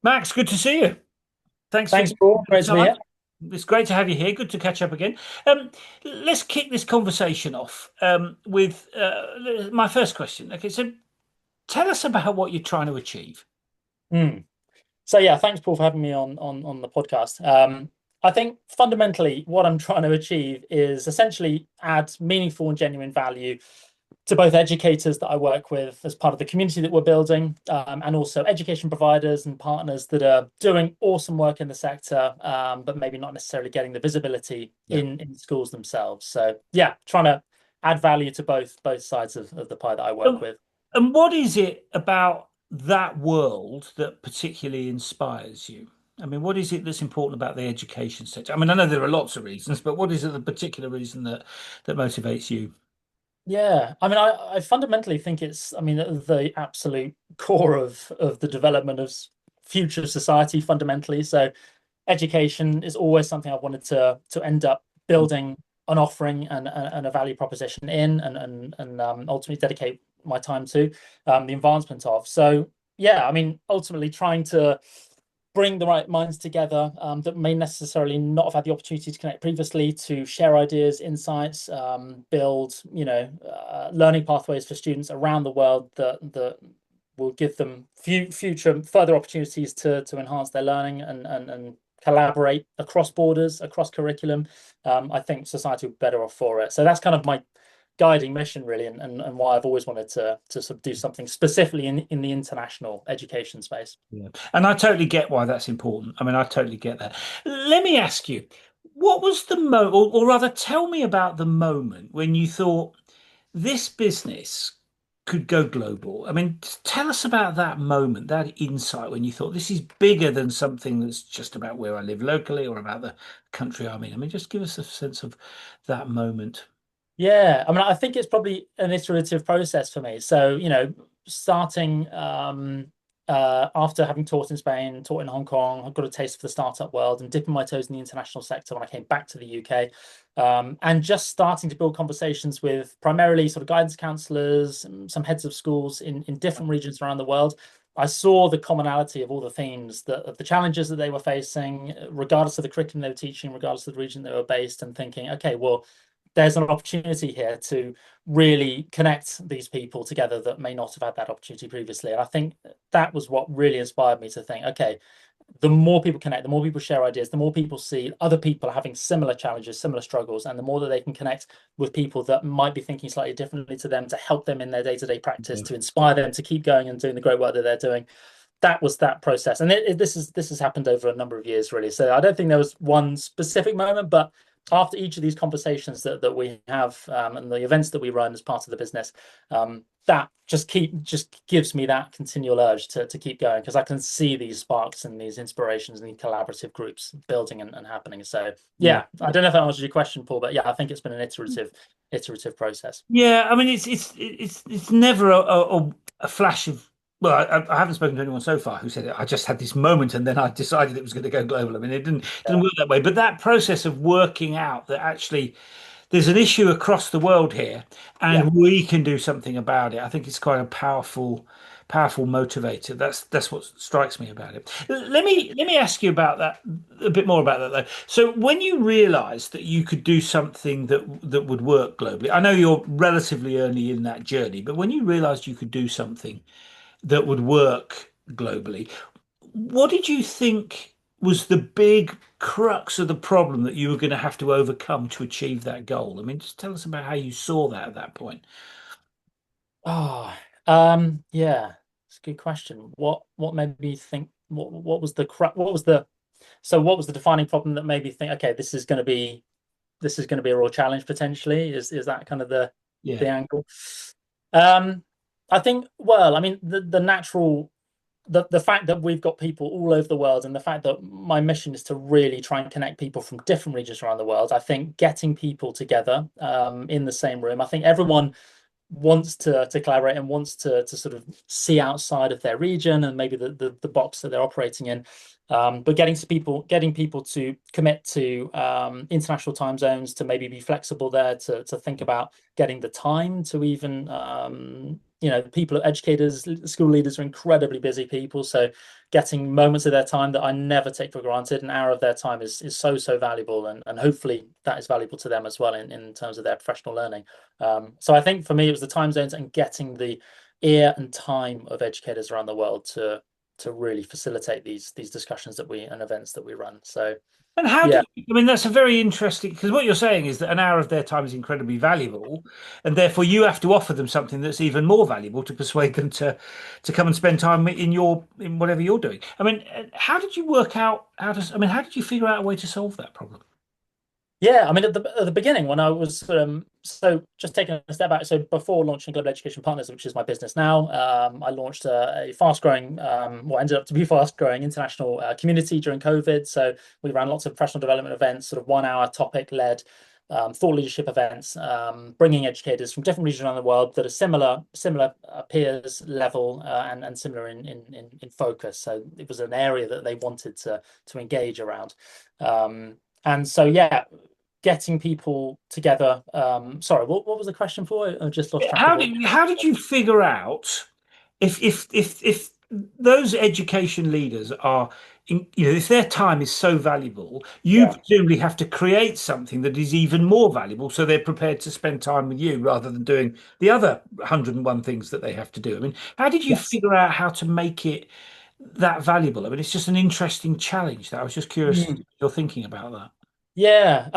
Max, good to see you. Thanks for Thanks, giving me Paul. the Great to be time. here. It's great to have you here. Good to catch up again. Let's kick this conversation off with my first question. Okay, so tell us about what you're trying to achieve. Hmm. So yeah, thanks, Paul, for having me on the podcast. I think fundamentally what I'm trying to achieve is essentially add meaningful and genuine value to both educators that I work with as part of the community that we're building, and also education providers and partners that are doing awesome work in the sector, but maybe not necessarily getting the visibility Yeah. in schools themselves. So yeah, trying to add value to both sides of the pie that I work Um, with. and what is it about that world that particularly inspires you? I mean, what is it that's important about the education sector? I mean, I know there are lots of reasons, but what is it the particular reason that motivates you? Yeah, I mean, I fundamentally think it's, I mean, the absolute core of the development of future society fundamentally. So education is always something I've wanted to end up building an offering and a value proposition in and ultimately dedicate my time to the advancement of. So yeah, I mean, ultimately trying to bring the right minds together that may necessarily not have had the opportunity to connect previously to share ideas, insights, build, learning pathways for students around the world that will give them future further opportunities to enhance their learning and collaborate across borders, across curriculum. I think society will be better off for it. So that's kind of my guiding mission really and why I've always wanted to sort of do something specifically in the international education space. Yeah. And I totally get why that's important. I mean, I totally get that. Let me ask you, what was the or rather, tell me about the moment when you thought this business could go global. I mean, tell us about that moment, that insight when you thought this is bigger than something that's just about where I live locally or about the country I'm in. I mean, just give us a sense of that moment. Yeah, I mean, I think it's probably an iterative process for me. So, starting after having taught in Spain, taught in Hong Kong, I've got a taste for the startup world and dipping my toes in the international sector when I came back to the UK, and just starting to build conversations with primarily sort of guidance counselors, some heads of schools in different regions around the world. I saw the commonality of all the themes of the challenges that they were facing, regardless of the curriculum they were teaching, regardless of the region they were based, and thinking, okay, well there's an opportunity here to really connect these people together that may not have had that opportunity previously. And I think that was what really inspired me to think, okay, the more people connect, the more people share ideas, the more people see other people having similar challenges, similar struggles, and the more that they can connect with people that might be thinking slightly differently to them to help them in their day-to-day practice, Yeah. to inspire them to keep going and doing the great work that they're doing. That was that process, and this has happened over a number of years, really. So I don't think there was one specific moment, but after each of these conversations that we have and the events that we run as part of the business, that just gives me that continual urge to keep going because I can see these sparks and these inspirations and these collaborative groups building and happening. So Yeah. yeah, I don't know if that answers your question, Paul, but yeah, I think it's been an iterative process. Yeah, I mean it's never a flash of well, I haven't spoken to anyone so far who said it. I just had this moment and then I decided it was going to go global. I mean, it didn't Yeah, work that way. But that process of working out that actually there's an issue across the world here yeah, and we can do something about it. I think it's quite a powerful motivator. That's what strikes me about it. Let me ask you about that a bit more about that though. So when you realized that you could do something that would work globally, I know you're relatively early in that journey, but when you realized you could do something that would work globally, what did you think was the big crux of the problem that you were going to have to overcome to achieve that goal? I mean, just tell us about how you saw that at that point. oh, yeah, it's a good question. What made me think? What was the what was the so what was the defining problem that made me think, okay, this is going to be a real challenge potentially? Is that kind of the Yeah. angle? Um, I think, well, I mean, the natural the fact that we've got people all over the world and the fact that my mission is to really try and connect people from different regions around the world, I think getting people together in the same room, I think everyone wants to collaborate and wants to sort of see outside of their region and maybe the box that they're operating in. But getting people to commit to international time zones, to maybe be flexible there, to think about getting the time to even people, educators, school leaders are incredibly busy people. So getting moments of their time that I never take for granted, an hour of their time is so valuable, and hopefully that is valuable to them as well in terms of their professional learning. So I think for me it was the time zones and getting the ear and time of educators around the world to really facilitate these discussions that we and events that we run. So And how yeah. did I mean that's a very interesting because what you're saying is that an hour of their time is incredibly valuable, and therefore you have to offer them something that's even more valuable to persuade them to come and spend time in whatever you're doing. I mean, how did you work out how did you figure out a way to solve that problem? Yeah, I mean, at the beginning, when I was so just taking a step back, so before launching Global Education Partners, which is my business now, I launched a fast-growing, what ended up to be fast-growing international community during COVID. So we ran lots of professional development events, sort of 1 hour topic-led thought leadership events, bringing educators from different regions around the world that are similar peers level and similar in focus. So it was an area that they wanted to engage around. And so, yeah, getting people together. Sorry, what was the question for? I just lost track of what. How did you figure out if those education leaders are if their time is so valuable, you Yeah. presumably have to create something that is even more valuable, so they're prepared to spend time with you rather than doing the other 101 things that they have to do. I mean, how did you Yes. figure out how to make it that valuable? I mean, it's just an interesting challenge that I was just curious you're thinking about that. Yeah,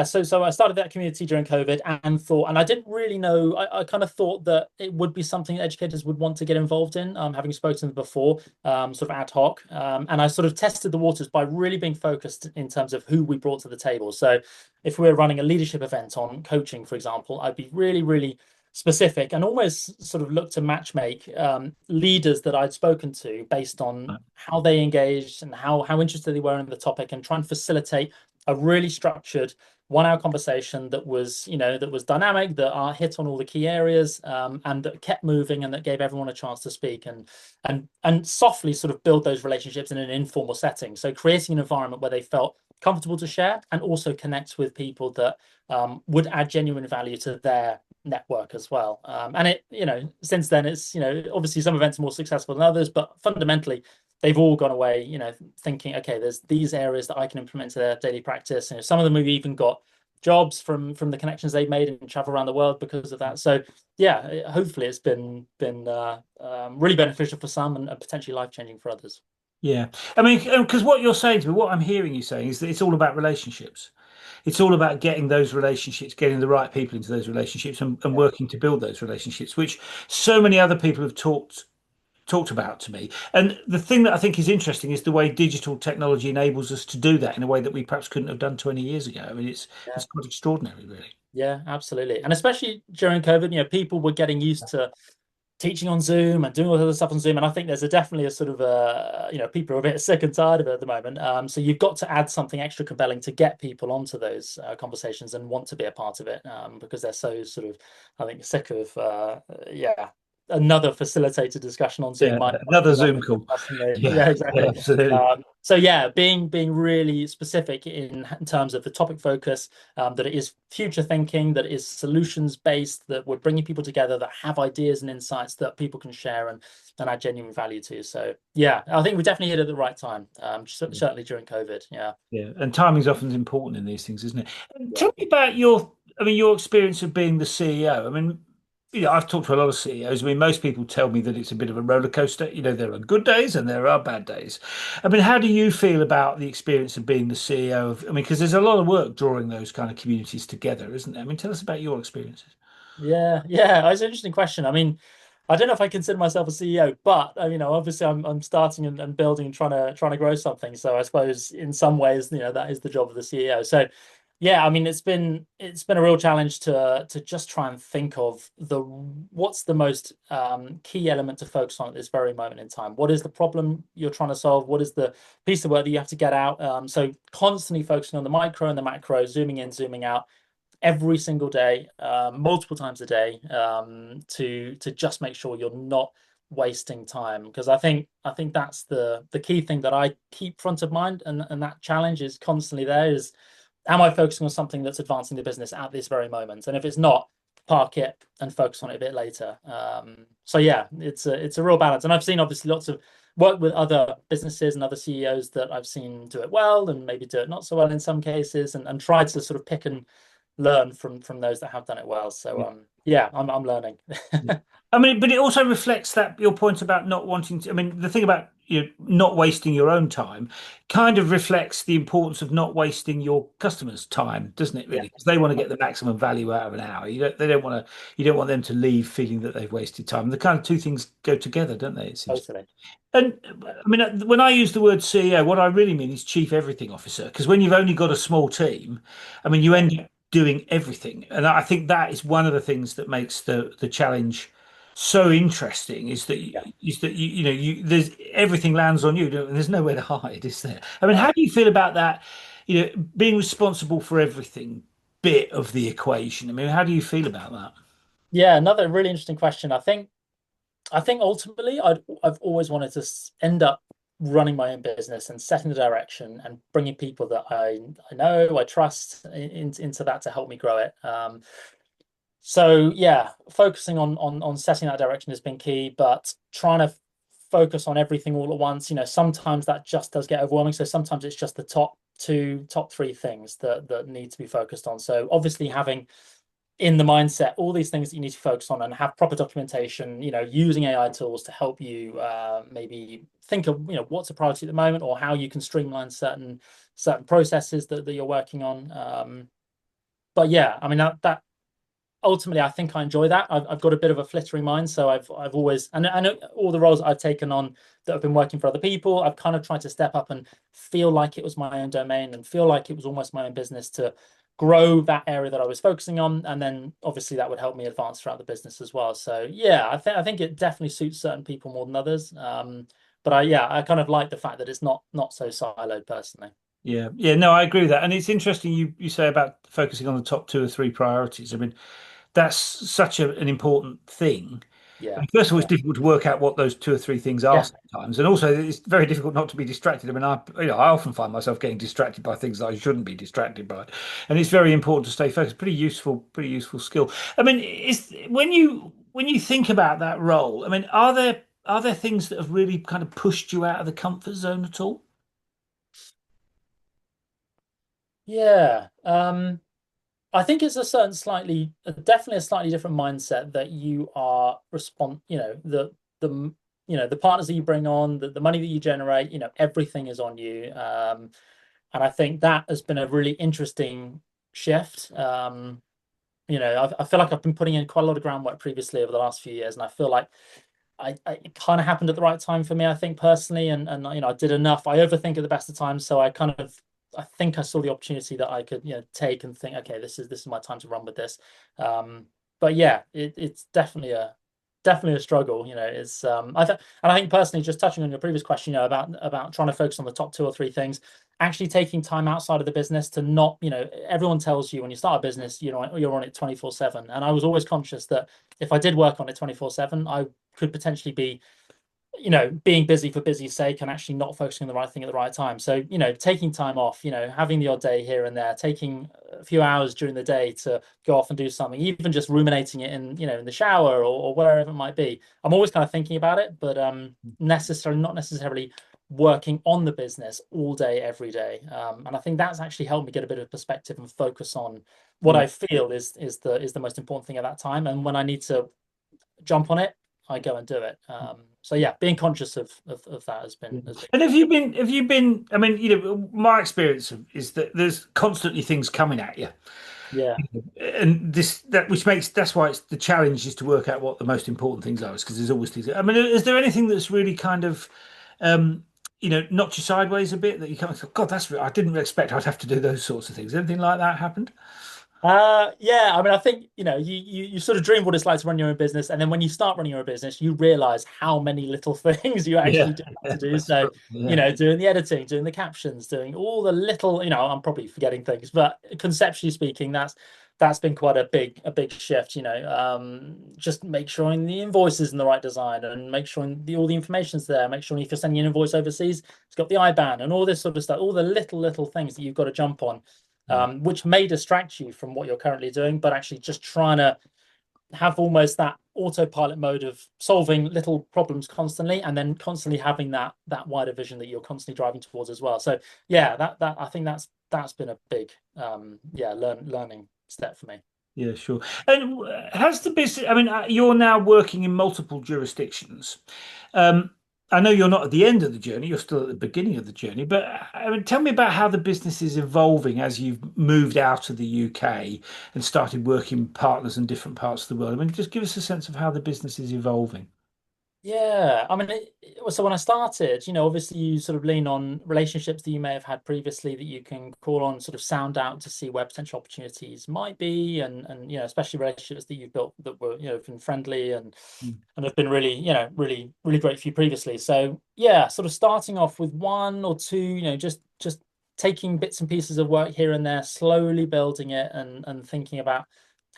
so I started that community during COVID and thought, and I didn't really know. I kind of thought that it would be something educators would want to get involved in, having spoken to them before, sort of ad hoc. And I sort of tested the waters by really being focused in terms of who we brought to the table. So if we were running a leadership event on coaching, for example, I'd be really specific and almost sort of look to matchmake leaders that I'd spoken to based on how they engaged and how interested they were in the topic, and try and facilitate a really structured 1 hour conversation that was, that was dynamic, that hit on all the key areas, and that kept moving, and that gave everyone a chance to speak, and softly sort of build those relationships in an informal setting. So creating an environment where they felt comfortable to share and also connect with people that would add genuine value to their network as well. And since then it's, obviously some events are more successful than others, but fundamentally they've all gone away, thinking, okay, there's these areas that I can implement to their daily practice. Some of them have even got jobs from the connections they've made and travel around the world because of that. So yeah, hopefully it's been really beneficial for some, and potentially life-changing for others. Yeah. I mean, because what you're saying to me, what I'm hearing you saying is that it's all about relationships. It's all about getting those relationships, getting the right people into those relationships and Yeah. working to build those relationships, which so many other people have talked about to me. And the thing that I think is interesting is the way digital technology enables us to do that in a way that we perhaps couldn't have done 20 years ago. I mean, Yeah. it's quite extraordinary, really. Yeah, absolutely. And especially during COVID, people were getting used to teaching on Zoom and doing all this other stuff on Zoom. And I think there's definitely a sort of people are a bit sick and tired of it at the moment. So you've got to add something extra compelling to get people onto those conversations and want to be a part of it, because they're so sort of, I think, sick of another facilitated discussion on Zoom Yeah, might another do them Zoom call. personally. Yeah, Yeah, yeah, exactly. absolutely. So yeah, being really specific in terms of the topic focus, that it is future thinking, that it is solutions based, that we're bringing people together that have ideas and insights that people can share and add genuine value to. So yeah, I think we definitely hit it at the right time. Certainly during COVID. Yeah. Yeah, and timing's often important in these things, isn't it? And Yeah. tell me about your experience of being the CEO. I mean, I've talked to a lot of CEOs. I mean, most people tell me that it's a bit of a roller coaster. There are good days and there are bad days. I mean, how do you feel about the experience of being the CEO of, I mean, because there's a lot of work drawing those kind of communities together, isn't there? I mean, tell us about your experiences. Yeah. It's an interesting question. I mean, I don't know if I consider myself a CEO, but obviously I'm starting and building and trying to grow something. So I suppose in some ways, that is the job of the CEO. So yeah, I mean it's been a real challenge to just try and think of what's the most key element to focus on at this very moment in time. What is the problem you're trying to solve? What is the piece of work that you have to get out? So constantly focusing on the micro and the macro, zooming in, zooming out every single day, multiple times a day, to just make sure you're not wasting time. Because I think that's the key thing that I keep front of mind, and that challenge is constantly there. Is am I focusing on something that's advancing the business at this very moment? And if it's not, park it and focus on it a bit later. So yeah, it's a real balance. And I've seen obviously lots of work with other businesses and other CEOs that I've seen do it well and maybe do it not so well in some cases, and try to sort of pick and learn from those that have done it well. So yeah, I'm learning. I mean, but it also reflects that your point about not wanting to. I mean, the thing about not wasting your own time kind of reflects the importance of not wasting your customers' time, doesn't it? Yeah, Really, because they want to get the maximum value out of an hour. They don't want to. You don't want them to leave feeling that they've wasted time. The kind of two things go together, don't they? It seems. totally. And I mean, when I use the word CEO, what I really mean is Chief Everything Officer, because when you've only got a small team, I mean, you Yeah, end up doing everything, and I think that is one of the things that makes the challenge so interesting. yeah. Is that you there's everything lands on you, and there's nowhere to hide, is there? I mean, No. how do you feel about that? Being responsible for everything bit of the equation. I mean, how do you feel about that? Yeah, another really interesting question. I think ultimately I've always wanted to end up running my own business and setting the direction and bringing people that I know, I trust into that to help me grow it. So yeah, focusing on setting that direction has been key, but trying to focus on everything all at once, sometimes that just does get overwhelming. So sometimes it's just the top three things that need to be focused on. So obviously having in the mindset all these things that you need to focus on and have proper documentation, using AI tools to help you maybe think of what's a priority at the moment or how you can streamline certain processes that you're working on. But yeah, I mean that ultimately I think I enjoy that. I've got a bit of a flittering mind, so I've always, and I know all the roles I've taken on that have been working for other people, I've kind of tried to step up and feel like it was my own domain and feel like it was almost my own business to grow that area that I was focusing on, and then obviously that would help me advance throughout the business as well. So yeah, I think it definitely suits certain people more than others. But I kind of like the fact that it's not so siloed personally. Yeah, yeah, no, I agree with that. And it's interesting you say about focusing on the top two or three priorities. I mean, that's such an important thing. I Yeah, mean, first of all, it's yeah, difficult to work out what those two or three things are yeah, sometimes, and also it's very difficult not to be distracted. I mean, I often find myself getting distracted by things that I shouldn't be distracted by, and it's very important to stay focused. Pretty useful skill. I mean, is when you think about that role, I mean, are there things that have really kind of pushed you out of the comfort zone at all? yeah. I think it's a certain definitely a slightly different mindset that you are the the partners that you bring on, the money that you generate, everything is on you. And I think that has been a really interesting shift. I feel like I've been putting in quite a lot of groundwork previously over the last few years, and I feel like it kind of happened at the right time for me, I think personally, and I did enough. I overthink at the best of times, so I think I saw the opportunity that I could take and think, okay, this is my time to run with this. But yeah, it's definitely a struggle. It's and I think personally, just touching on your previous question, about trying to focus on the top two or three things, actually taking time outside of the business to not, everyone tells you when you start a business, you're on it 24/7, and I was always conscious that if I did work on it 24/7, I could potentially be being busy for busy's sake and actually not focusing on the right thing at the right time. So, taking time off, having the odd day here and there, taking a few hours during the day to go off and do something, even just ruminating it in the shower or wherever it might be. I'm always kind of thinking about it, but not necessarily working on the business all day, every day. And I think that's actually helped me get a bit of perspective and focus on what Yeah. I feel is the most important thing at that time. And when I need to jump on it, I go and do it. So yeah, being conscious of that has Yeah. been And key. I mean, my experience is that there's constantly things coming at you. Yeah. And that's why it's the challenge is to work out what the most important things are, is because there's always things. I mean, is there anything that's really kind of, um, knocked you sideways a bit that you kind of thought, God, I didn't expect I'd have to do those sorts of things. Anything like that happened? Yeah, I mean, I think, you sort of dream what it's like to run your own business, and then when you start running your own business, you realize how many little things you actually Yeah, do have yeah, to do. that's So, true. Yeah, doing the editing, doing the captions, doing all the little, I'm probably forgetting things, but conceptually speaking, that's been quite a big shift, just make sure the invoice is in the right design and make sure all the information's there, make sure if you're sending an invoice overseas, it's got the IBAN and all this sort of stuff, all the little things that you've got to jump on, yeah, which may distract you from what you're currently doing, but actually just trying to have almost that autopilot mode of solving little problems constantly, and then constantly having that wider vision that you're constantly driving towards as well. So yeah, that I think that's been a big yeah learning step for me. Yeah, sure. And has the business, I mean, you're now working in multiple jurisdictions. Um, I know you're not at the end of the journey, you're still at the beginning of the journey, but I mean, tell me about how the business is evolving as you've moved out of the UK and started working with partners in different parts of the world. I mean, just give us a sense of how the business is evolving. Yeah, I mean, so when I started, obviously you sort of lean on relationships that you may have had previously that you can call on, sort of sound out to see where potential opportunities might be, and especially relationships that you've built that were been friendly Mm. and have been really really great for you previously. So yeah, sort of starting off with one or two, just taking bits and pieces of work here and there, slowly building it, and thinking about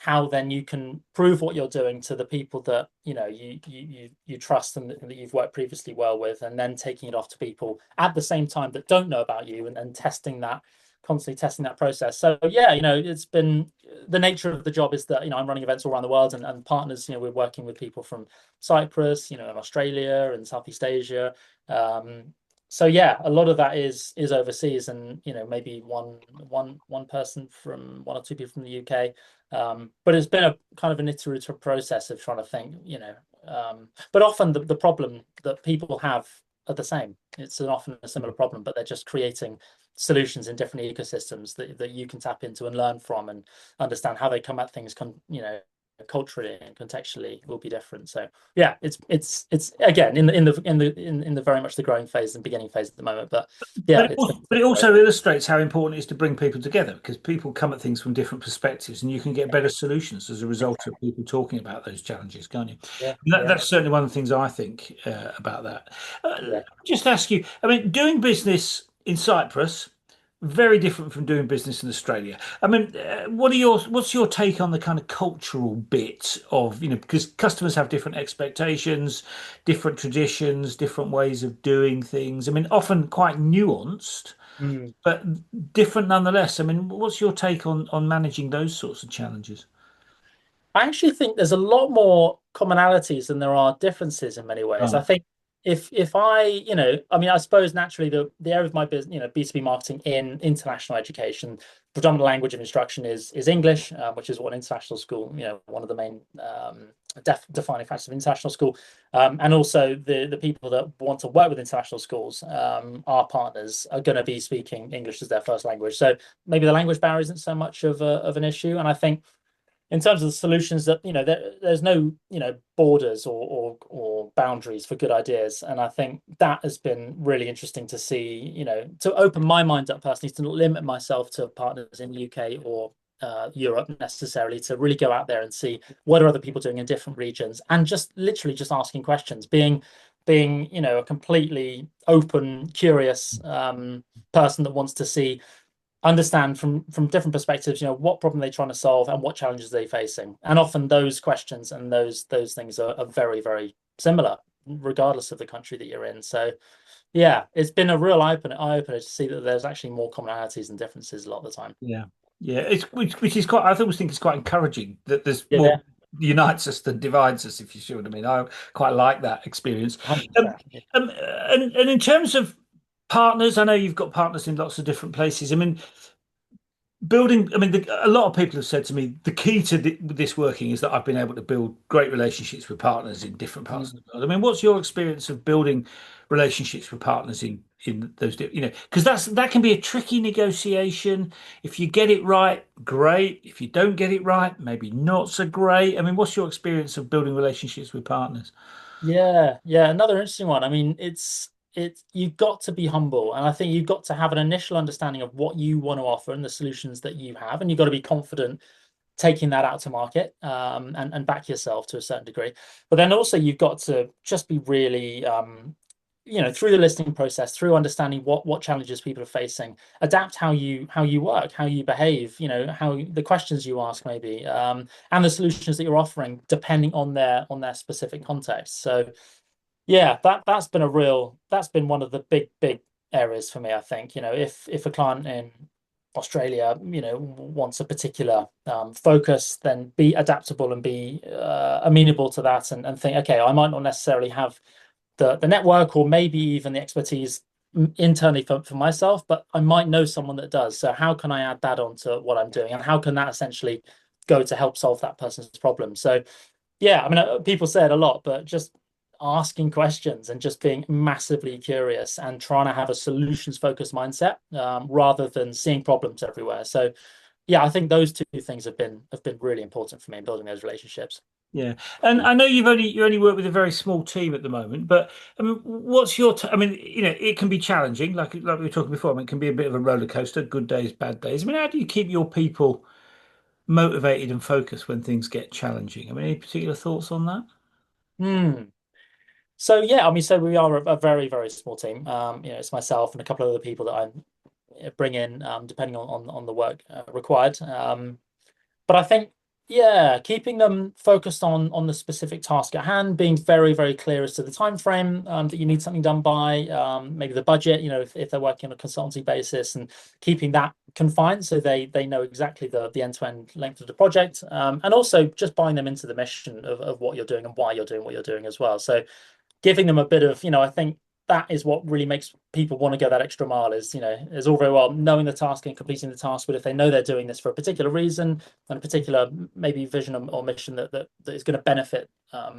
how then you can prove what you're doing to the people that you trust and that you've worked previously well with, and then taking it off to people at the same time that don't know about you, and testing that, constantly testing that process. So yeah, it's been the nature of the job is that I'm running events all around the world, and partners, we're working with people from Cyprus, and Australia and Southeast Asia. So yeah, a lot of that is overseas, and maybe one person from one or two people from the UK. But it's been a kind of an iterative process of trying to think, but often the problem that people have are the same. It's often a similar problem, but they're just creating solutions in different ecosystems that you can tap into and learn from, and understand how they come at things, culturally and contextually will be different. So yeah, it's again in the very much the growing phase and beginning phase at the moment. But yeah, it's But been it great. also illustrates how important it is to bring people together because people come at things from different perspectives and you can get better solutions as a result of people talking about those challenges, can't you? Yeah, yeah, That's certainly one of the things I think about that. yeah. Just ask you, I mean, doing business in Cyprus, very different from doing business in Australia. I mean, what's your take on the kind of cultural bit of, because customers have different expectations, different traditions, different ways of doing things. I mean, often quite nuanced, Mm. but different nonetheless. I mean, what's your take on managing those sorts of challenges? I actually think there's a lot more commonalities than there are differences in many ways. I Right. think if I, I mean, I suppose naturally the area of my business, B2B marketing in international education, predominant language of instruction is English, which is what an international school, one of the main defining factors of international school. And also the people that want to work with international schools, our partners are going to be speaking English as their first language. So maybe the language barrier isn't so much of an issue. And I think in terms of the solutions that there's no borders or boundaries for good ideas, and I think that has been really interesting to see, to open my mind up personally, to not limit myself to partners in the UK or Europe necessarily, to really go out there and see what are other people doing in different regions, and just literally just asking questions, being a completely open, curious person that wants to see, understand from different perspectives, what problem they're trying to solve and what challenges they're facing. And often those questions and those things are very, very similar, regardless of the country that you're in. So yeah, it's been a real eye opener to see that there's actually more commonalities than differences a lot of the time. Yeah. Yeah. Which is quite, I always think it's quite encouraging that there's more Yeah, unites us than divides us, if you see what I mean. I quite like that experience. Um, 100%. Yeah. and in terms of partners, I know you've got partners in lots of different places. I mean, building, I mean, a lot of people have said to me the key to this working is that I've been able to build great relationships with partners in different parts of Mm. the world. I mean, what's your experience of building relationships with partners in those, because that can be a tricky negotiation. If you get it right, great. If you don't get it right, maybe not so great. I mean, what's your experience of building relationships with partners? Yeah, yeah. Another interesting one. I mean, it's you've got to be humble, and I think you've got to have an initial understanding of what you want to offer and the solutions that you have, and you've got to be confident taking that out to market, and back yourself to a certain degree. But then also you've got to just be really, through the listing process, through understanding what challenges people are facing, adapt how you work, how you behave, how the questions you ask maybe, and the solutions that you're offering depending on their specific context. So yeah, that's been one of the big areas for me, I think. If a client in Australia, wants a particular focus, then be adaptable and be amenable to that, and think, okay, I might not necessarily have the network or maybe even the expertise internally for myself, but I might know someone that does. So how can I add that onto what I'm doing, and how can that essentially go to help solve that person's problem? So yeah, I mean, people say it a lot, but just asking questions and just being massively curious and trying to have a solutions focused mindset, rather than seeing problems everywhere. So yeah, I think those two things have been really important for me in building those relationships. Yeah, and I know you only work with a very small team at the moment, but I mean, what's your I mean, it can be challenging, like we were talking before. I mean, it can be a bit of a roller coaster, good days, bad days. I mean, how do you keep your people motivated and focused when things get challenging? I mean, any particular thoughts on that? Hmm. So yeah, I mean, so we are a very, very small team. It's myself and a couple of other people that I bring in, depending on the work required. But I think, yeah, keeping them focused on the specific task at hand, being very, very clear as to the time frame that you need something done by, maybe the budget, if they're working on a consultancy basis, and keeping that confined so they know exactly the end-to-end length of the project. And also just buying them into the mission of what you're doing and why you're doing what you're doing as well. So giving them a bit of, I think that is what really makes people want to go that extra mile is all very well knowing the task and completing the task, but if they know they're doing this for a particular reason and a particular maybe vision or mission that is going to benefit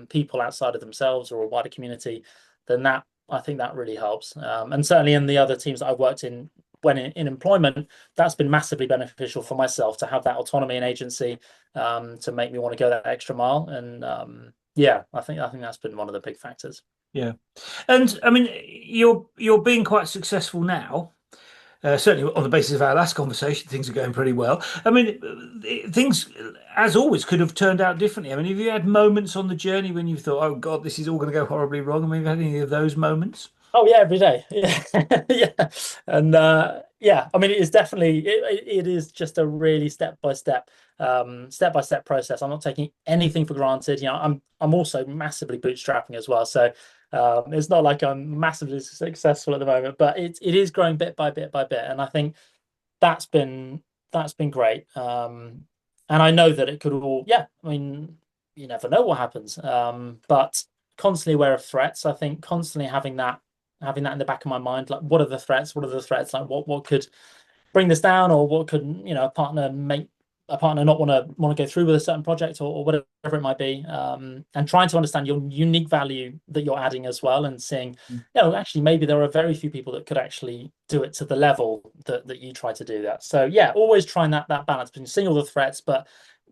people outside of themselves or a wider community, then that I think that really helps. And certainly in the other teams that I've worked in when in employment, that's been massively beneficial for myself to have that autonomy and agency, to make me want to go that extra mile. And yeah, I think that's been one of the big factors. Yeah, and I mean, you're being quite successful now. Certainly, on the basis of our last conversation, things are going pretty well. I mean, things, as always, could have turned out differently. I mean, have you had moments on the journey when you thought, "Oh God, this is all going to go horribly wrong"? I mean, have you had any of those moments? Oh yeah, every day. Yeah, yeah, and yeah. I mean, it is definitely it is just a really step by step process. I'm not taking anything for granted. I'm also massively bootstrapping as well. So it's not like I'm massively successful at the moment, but it is growing bit by bit by bit, and I think that's been that's been great. And I know that it could all, yeah, I mean, you never know what happens. But constantly aware of threats. I think constantly having that in the back of my mind, like what are the threats? What are the threats? Like what could bring this down, or what could, a partner not want to go through with a certain project, or whatever it might be, and trying to understand your unique value that you're adding as well, and seeing, actually maybe there are very few people that could actually do it to the level that you try to do that. So yeah, always trying that balance between seeing all the threats, but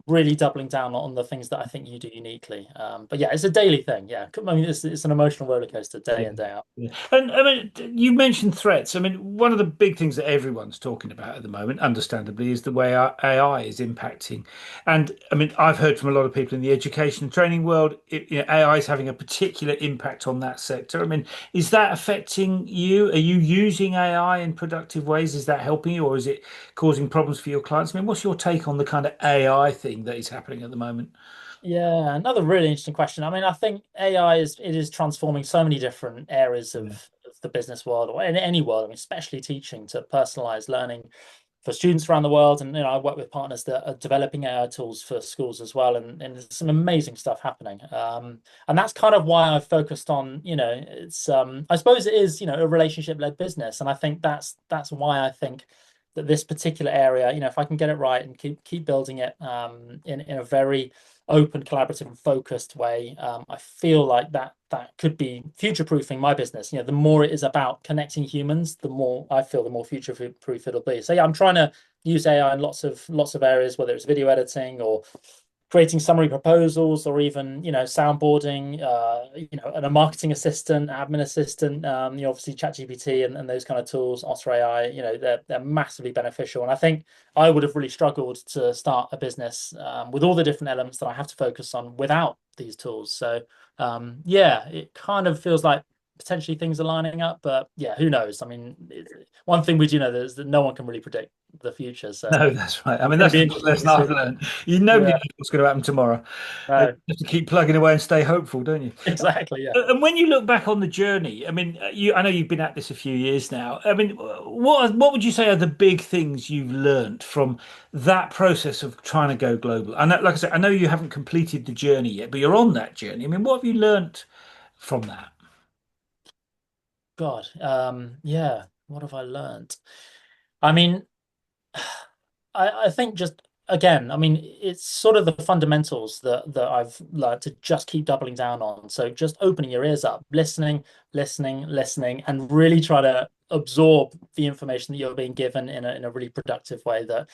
really doubling down on the things that I think you do uniquely. But yeah, it's a daily thing. Yeah, I mean, it's an emotional roller coaster day Yeah. in day out. Yeah. And I mean, you mentioned threats. I mean, one of the big things that everyone's talking about at the moment, understandably, is the way our AI is impacting. And I mean, I've heard from a lot of people in the education and training world, AI is having a particular impact on that sector. I mean, is that affecting you? Are you using AI in productive ways? Is that helping you, or is it causing problems for your clients? I mean, what's your take on the kind of AI thing that is happening at the moment? Yeah, another really interesting question. I mean, I think AI is transforming so many different areas Yeah. of the business world or in any world. I mean, especially teaching to personalized learning for students around the world. And I work with partners that are developing AI tools for schools as well, and there's some amazing stuff happening. And that's kind of why I've focused on, it's I suppose it is, a relationship-led business. And I think that's why I think that this particular area, if I can get it right and keep building it in a very open, collaborative, and focused way, I feel like that could be future-proofing my business. The more it is about connecting humans, the more future-proof it'll be. So yeah, I'm trying to use AI in lots of areas, whether it's video editing or creating summary proposals, or even soundboarding, and a marketing assistant, admin assistant, obviously ChatGPT and those kind of tools, Otter AI, they're massively beneficial. And I think I would have really struggled to start a business, with all the different elements that I have to focus on without these tools. So yeah, it kind of feels like potentially things are lining up, but yeah, who knows? I mean, one thing we do know is that no one can really predict the future, so No, that's right. I it's mean, going to that's be the big interesting lesson to I've see. learned. Nobody Yeah, knows what's going to happen tomorrow. You no, have to keep plugging away and stay hopeful, don't you? exactly, yeah. And when you look back on the journey, I mean, I know you've been at this a few years now. I mean, what would you say are the big things you've learned from that process of trying to go global? And like I said, I know you haven't completed the journey yet, but you're on that journey. I mean, what have you learned from that? God, yeah. What have I learned? I mean, I think just again, I mean, it's sort of the fundamentals that I've learned to just keep doubling down on. So just opening your ears up, listening, listening, and really try to absorb the information that you're being given in a really productive way that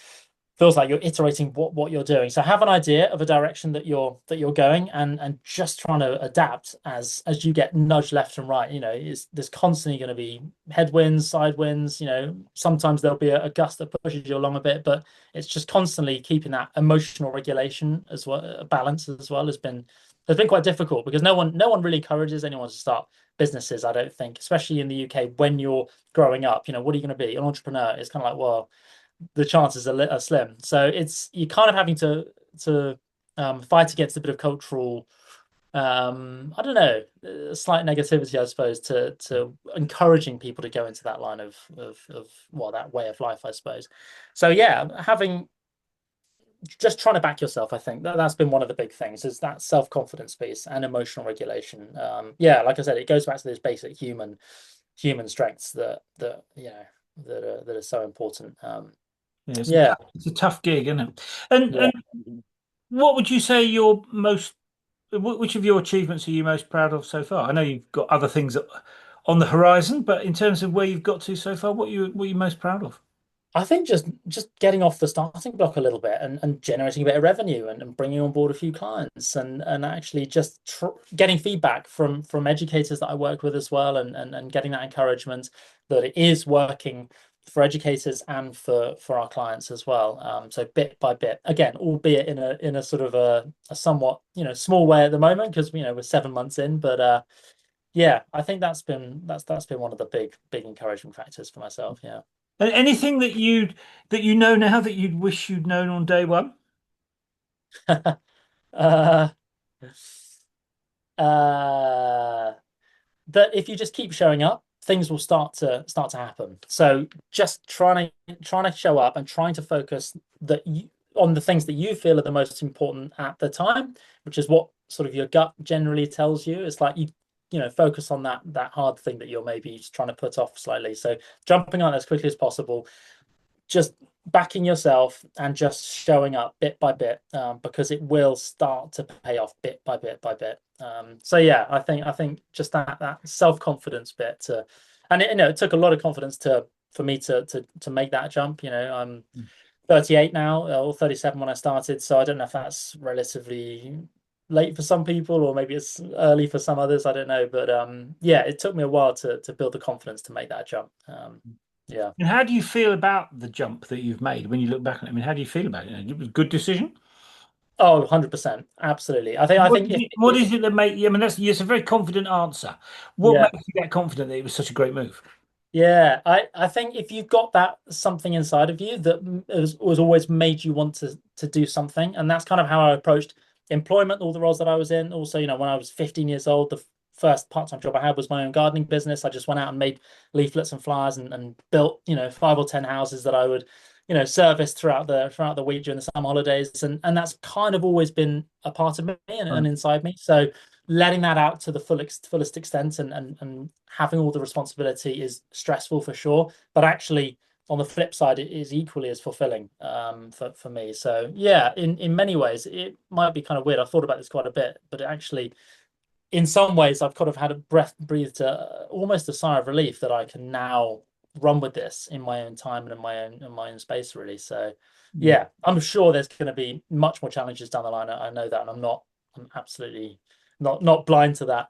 feels like you're iterating what you're doing. So have an idea of a direction that you're going, and just trying to adapt as you get nudged left and right. You know, there's constantly going to be headwinds, side winds. You know, sometimes there'll be a gust that pushes you along a bit, but it's just constantly keeping that emotional regulation as well, balance as well has been quite difficult because no one really encourages anyone to start businesses. I don't think, especially in the UK, when you're growing up. You know, what are you going to be? An entrepreneur? It's kind of like, well, the chances are slim. So it's you're kind of having to fight against a bit of cultural, I don't know, slight negativity, I suppose, to encouraging people to go into that line of well, that way of life, I suppose. So yeah, having just trying to back yourself, I think that's been one of the big things is that self-confidence piece and emotional regulation. Yeah, like I said, it goes back to those basic human strengths that you know that are so important. Yeah, Yeah. it's a tough gig, isn't it? And Yeah. what would you say your most which of your achievements are you most proud of so far? I know you've got other things on the horizon, but in terms of where you've got to so far, what are you most proud of? I think just getting off the starting block a little bit and generating a bit of revenue and bringing on board a few clients and actually just getting feedback from educators that I work with as well and getting that encouragement that it is working for educators and for our clients as well. So bit by bit, again, albeit in a sort of a somewhat small way at the moment because we're 7 months in, but yeah, I think that's been one of the big encouragement factors for myself. Yeah. And anything that you know now that you'd wish you'd known on day one? Uh, uh, that if you just keep showing up, things will start to happen. So just trying to show up and trying to focus on the things that you feel are the most important at the time, which is what sort of your gut generally tells you. It's like you focus on that hard thing that you're maybe just trying to put off slightly. So jumping on as quickly as possible, just backing yourself and just showing up bit by bit, because it will start to pay off bit by bit by bit. So yeah, I think just that self-confidence bit and it took a lot of confidence for me to make that jump. I'm 38 now, or 37 when I started, so I don't know if that's relatively late for some people or maybe it's early for some others. I don't know, but yeah, it took me a while to build the confidence to make that jump. Yeah. And how do you feel about the jump that you've made when you look back on it? I mean, how do you feel about it? It was a good decision. Oh, 100%. Absolutely. I think What is it that make you? I mean, it's a very confident answer. What yeah. makes you that confident that it was such a great move? Yeah. I think if you've got that something inside of you that was always made you want to do something, and that's kind of how I approached employment, all the roles that I was in. Also, when I was 15 years old, the first part-time job I had was my own gardening business. I just went out and made leaflets and flyers and built, 5 or 10 houses that I would, service throughout the week during the summer holidays. And that's kind of always been a part of me and inside me. So letting that out to the fullest extent and having all the responsibility is stressful for sure, but actually on the flip side it is equally as fulfilling, for me. So yeah, in many ways it might be kind of weird. I've thought about this quite a bit, but it actually in some ways I've kind of had a breathed almost a sigh of relief that I can now run with this in my own time and in my own space, really. So Yeah. yeah, I'm sure there's going to be much more challenges down the line. I know that, and I'm absolutely not blind to that.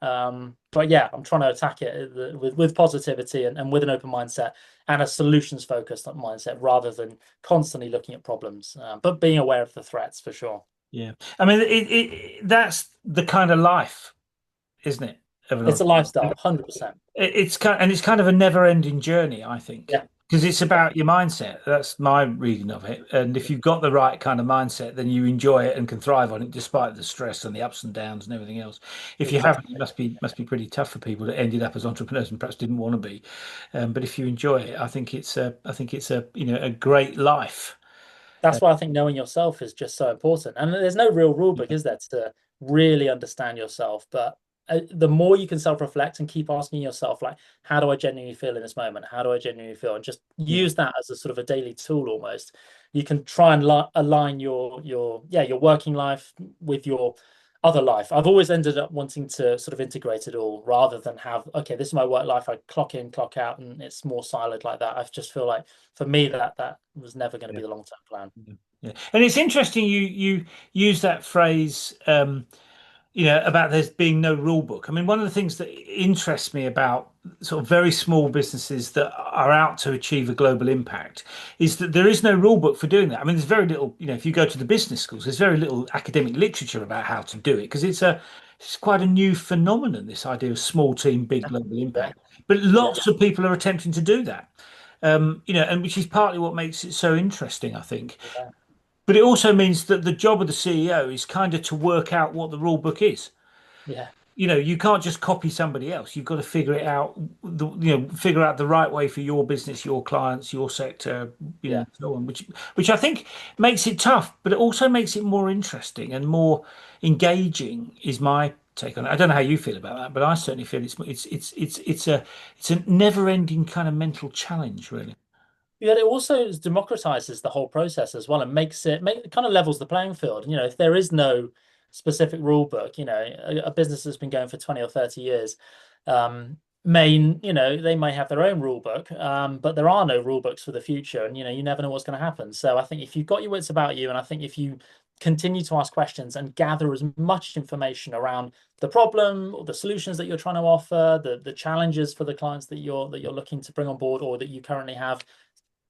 But yeah, I'm trying to attack it with positivity and with an open mindset and a solutions focused mindset rather than constantly looking at problems, but being aware of the threats for sure. Yeah. I mean, that's the kind of life, isn't it, of an It's a entrepreneur? lifestyle, 100%. It's kind of a never-ending journey, I think, Yeah, because it's yeah, about your mindset. That's my reading of it. And if yeah, you've got the right kind of mindset, then you enjoy it and can thrive on it despite the stress and the ups and downs and everything else. If you haven't, it exactly. must be pretty tough for people that ended up as entrepreneurs and perhaps didn't want to be. But if you enjoy it, I think it's a a great life. Uh, That's why I think knowing yourself is just so important. And there's no real rule book, is there, to really understand yourself? But the more you can self-reflect and keep asking yourself, like, how do I genuinely feel in this moment? How do I genuinely feel? And just yeah. use that as a sort of a daily tool almost. You can try and li align your working life with your other life. I've always ended up wanting to sort of integrate it all rather than have, okay, this is my work life. I clock in, clock out, and it's more siloed like that. I just feel like for me that was never going to Yeah. be the long-term plan. Yeah. Yeah. And it's interesting you use that phrase, about there being no rule book. I mean, one of the things that interests me about sort of very small businesses that are out to achieve a global impact is that there is no rule book for doing that. I mean, there's very little, if you go to the business schools, there's very little academic literature about how to do it because it's quite a new phenomenon, this idea of small team, big global Yeah, impact. But yeah, lots of people are attempting to do that. And which is partly what makes it so interesting, I think. yeah, But it also means that the job of the CEO is kind of to work out what the rule book is. yeah, You can't just copy somebody else. You've got to figure it out, figure out the right way for your business, your clients, your sector, yeah. so on, which I think makes it tough, but it also makes it more interesting and more engaging, is my take on it. I don't know how you feel about that, but I certainly feel it's a never-ending kind of mental challenge, really. Yeah, it also democratizes the whole process as well and make kind of levels the playing field. If there is no specific rule book, a business that's been going for 20 or 30 years, um, they may have their own rule book, but there are no rule books for the future, and you never know what's going to happen. So I think if you've got your wits about you, and I think if you continue to ask questions and gather as much information around the problem or the solutions that you're trying to offer, the challenges for the clients that you're looking to bring on board or that you currently have,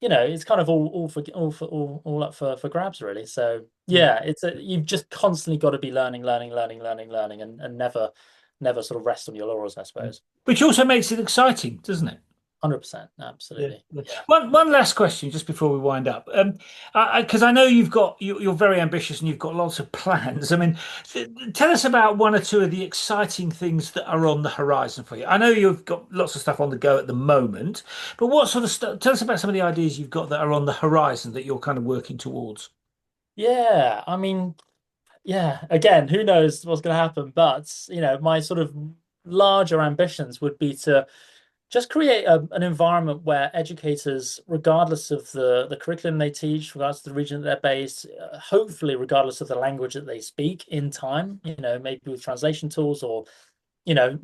it's kind of all up for grabs, really. So Yeah. yeah, you've just constantly got to be learning, and never sort of rest on your laurels, I Yeah. suppose. Which also makes it exciting, doesn't it? 100%, Yeah. absolutely. Yeah. Yeah, One last question just before we wind up. Because I know you're very ambitious and you've got lots of plans. I mean, tell us about one or two of the exciting things that are on the horizon for you. I know you've got lots of stuff on the go at the moment, but what sort of stuff? Tell us about some of the ideas you've got that are on the horizon that you're kind of working towards. yeah. I mean, yeah. Again, who knows what's going to happen? But my sort of larger ambitions would be to just create an environment where educators, regardless of the curriculum they teach, regardless of the region that they're based, hopefully regardless of the language that they speak in time, maybe with translation tools or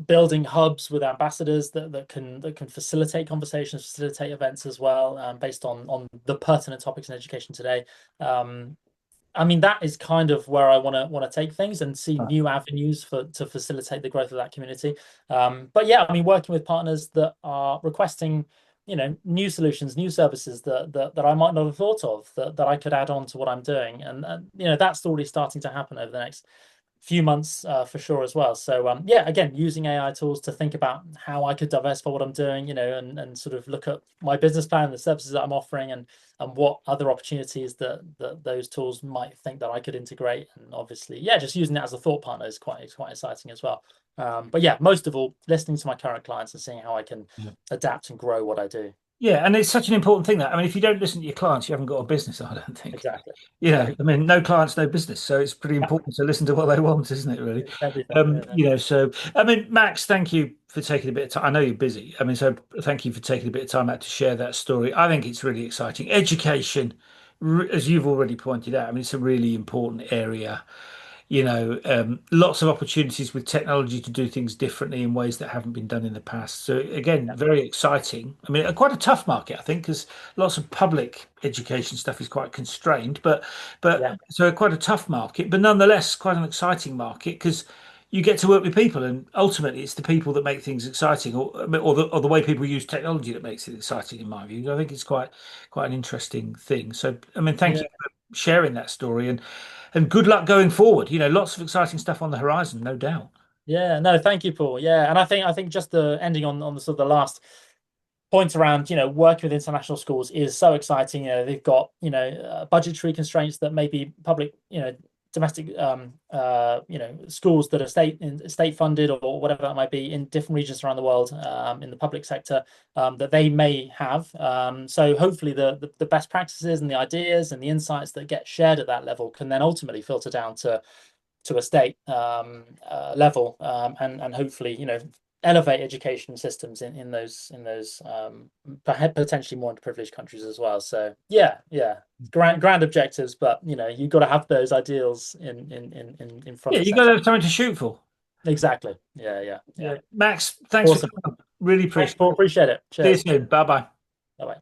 building hubs with ambassadors that can facilitate conversations, facilitate events as well, based on the pertinent topics in education today. Um, I mean, that is kind of where I want to take things and see Right. new avenues to facilitate the growth of that community. But yeah, I mean, working with partners that are requesting, new solutions, new services that I might not have thought of that I could add on to what I'm doing, and that's already starting to happen over the next few months for sure as well. So yeah, again, using AI tools to think about how I could diversify what I'm doing, and sort of look at my business plan, the services that I'm offering, and what other opportunities that those tools might think that I could integrate. And obviously, yeah, just using that as a thought partner is quite exciting as well. But yeah, most of all, listening to my current clients and seeing how I can adapt and grow what I do. Yeah, and it's such an important thing that I mean, if you don't listen to your clients, you haven't got a business, I don't think. Exactly. I Exactly. mean, no clients, no business. So it's pretty Yeah, important to listen to what they want, isn't it, really? everything. Yeah. So I mean, Max, thank you for taking a bit of time. I know you're busy. I mean, so thank you for taking a bit of time out to share that story. I think it's really exciting. Education, as you've already pointed out, I mean, it's a really important area. Lots of opportunities with technology to do things differently in ways that haven't been done in the past. So again, Yeah. very exciting. I mean, quite a tough market, I think, because lots of public education stuff is quite constrained, but Yeah. so quite a tough market, but nonetheless quite an exciting market because you get to work with people, and ultimately it's the people that make things exciting, or the way people use technology that makes it exciting, in my view. I think it's quite an interesting thing. So, I mean, thank Yeah. you for sharing that story, and good luck going forward. Lots of exciting stuff on the horizon, no doubt. Yeah, no, thank you, Paul. Yeah, and I think just the ending on the sort of the last point around, working with international schools is so exciting. They've got, budgetary constraints that maybe public, domestic, schools that are state funded or whatever that might be in different regions around the world, in the public sector, that they may have. So hopefully the best practices and the ideas and the insights that get shared at that level can then ultimately filter down to a state level, and hopefully elevate education systems in those potentially more underprivileged countries as well. So yeah, grand objectives, but you've got to have those ideals in front Yeah, and you got center. to have something to shoot for. Exactly. Yeah. Yeah, Max, thanks for Awesome. coming. Really Thanks, appreciate Paul. it. Appreciate it. See you Cheers. soon. Bye bye. Bye bye.